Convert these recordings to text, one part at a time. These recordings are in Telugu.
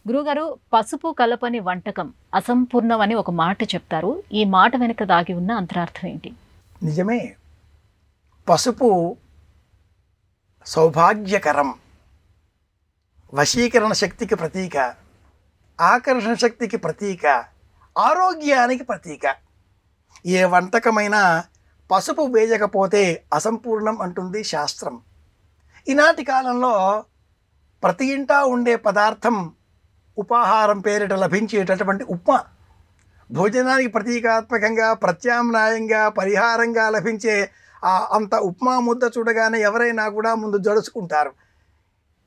గురుగారు, పసుపు కలపని వంటకం అసంపూర్ణం అని ఒక మాట చెప్తారు. ఈ మాట వెనుక దాగి ఉన్న అంతరార్థం ఏంటి? నిజమే. పసుపు సౌభాగ్యకరం, వశీకరణ శక్తికి ప్రతీక, ఆకర్షణ శక్తికి ప్రతీక, ఆరోగ్యానికి ప్రతీక. ఏ వంటకమైనా పసుపు వేయకపోతే అసంపూర్ణం అంటుంది శాస్త్రం. ఈనాటి కాలంలో ప్రతి ఇంటా ఉండే పదార్థం ఉపాహారం పేరిట లభించేటటువంటి ఉప్మా. భోజనానికి ప్రతీకాత్మకంగా, ప్రత్యామ్నాయంగా, పరిహారంగా లభించే అంత ఉప్మా ముద్ద చూడగానే ఎవరైనా కూడా ముందు జడుచుకుంటారు.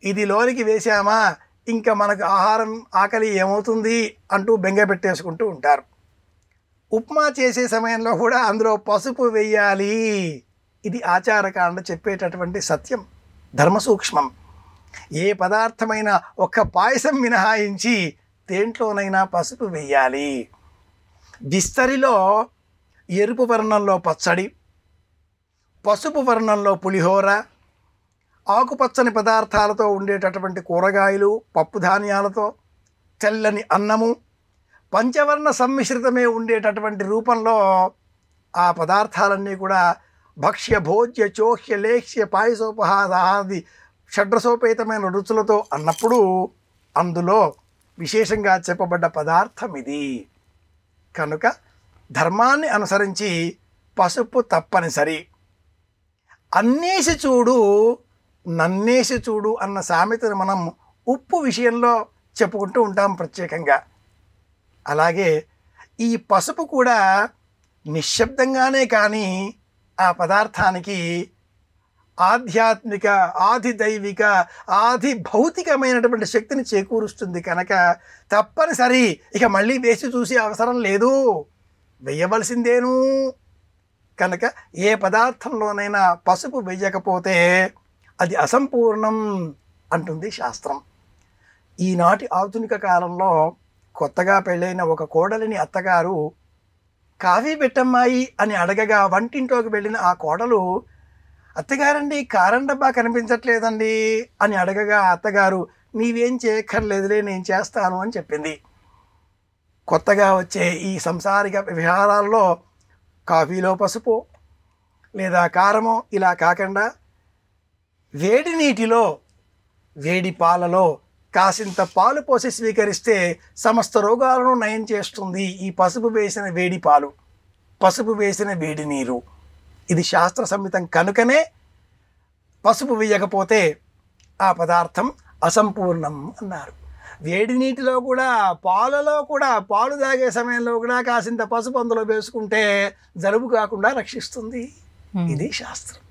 ఇది లోనికి వేశామా ఇంకా మనకు ఆహారం ఆకలి ఏమవుతుంది అంటూ బెంగ పెట్టేసుకుంటూ ఉంటారు. ఉప్మా చేసే సమయంలో కూడా అందులో పసుపు వేయాలి. ఇది ఆచారకాండ చెప్పేటటువంటి సత్యం, ధర్మ సూక్ష్మం. ఏ పదార్థమైనా ఒక్క పాయసం మినహాయించి దేంట్లోనైనా పసుపు వేయాలి. విస్తరిలో ఎరుపు వర్ణంలో పచ్చడి, పసుపు వర్ణంలో పులిహోర, ఆకుపచ్చని పదార్థాలతో ఉండేటటువంటి కూరగాయలు, పప్పు ధాన్యాలతో తెల్లని అన్నము, పంచవర్ణ సమ్మిశ్రితమే ఉండేటటువంటి రూపంలో ఆ పదార్థాలన్నీ కూడా భక్ష్య భోజ్య చోహ్య లేఖ్య పాయసోపహారాది షడ్రసోపేతమైన రుచులతో అన్నప్పుడు అందులో విశేషంగా చెప్పబడ్డ పదార్థం ఇది. కనుక ధర్మాన్ని అనుసరించి పసుపు తప్పనిసరి. అన్నేసి చూడు నన్నేసి చూడు అన్న సామెతను మనం ఉప్పు విషయంలో చెప్పుకుంటూ ఉంటాం ప్రత్యేకంగా. అలాగే ఈ పసుపు కూడా నిశ్శబ్దంగానే కానీ ఆ పదార్థానికి ఆధ్యాత్మిక, ఆదిదైవిక, ఆది భౌతికమైనటువంటి శక్తిని చేకూరుస్తుంది. కనుక తప్పనిసరి, ఇక మళ్ళీ వేసి చూసే అవసరం లేదు, వేయవలసిందేను. కనుక ఏ పదార్థంలోనైనా పసుపు వేయకపోతే అది అసంపూర్ణం అంటుంది శాస్త్రం. ఈనాటి ఆధునిక కాలంలో కొత్తగా పెళ్ళైన ఒక కోడలిని అత్తగారు కాఫీ పెట్టమ్మాయి అని అడగగా వంటింట్లోకి వెళ్ళిన ఆ కోడలు, అత్తగారండి కారం డబ్బా కనిపించట్లేదండి అని అడగగా అత్తగారు, నీవేం చేయక్కర్లేదులే నేను చేస్తాను అని చెప్పింది. కొత్తగా వచ్చే ఈ సంసారిక విహారాల్లో కాఫీలో పసుపు లేదా కారమో ఇలా కాకుండా వేడి నీటిలో, వేడి పాలలో కాసింత పాలు పోసి స్వీకరిస్తే సమస్త రోగాలను నయం చేస్తుంది ఈ పసుపు వేసిన వేడి పాలు, పసుపు వేసిన వేడి నీరు. ఇది శాస్త్ర సంహితం. కనుకనే పసుపు వేయకపోతే ఆ పదార్థం అసంపూర్ణం అన్నారు. వేడి నీటిలో కూడా, పాలలో కూడా, పాలు తాగే సమయంలో కూడా కాసింత పసుపు అందులో వేసుకుంటే జలుబు కాకుండా రక్షిస్తుంది. ఇది శాస్త్రం.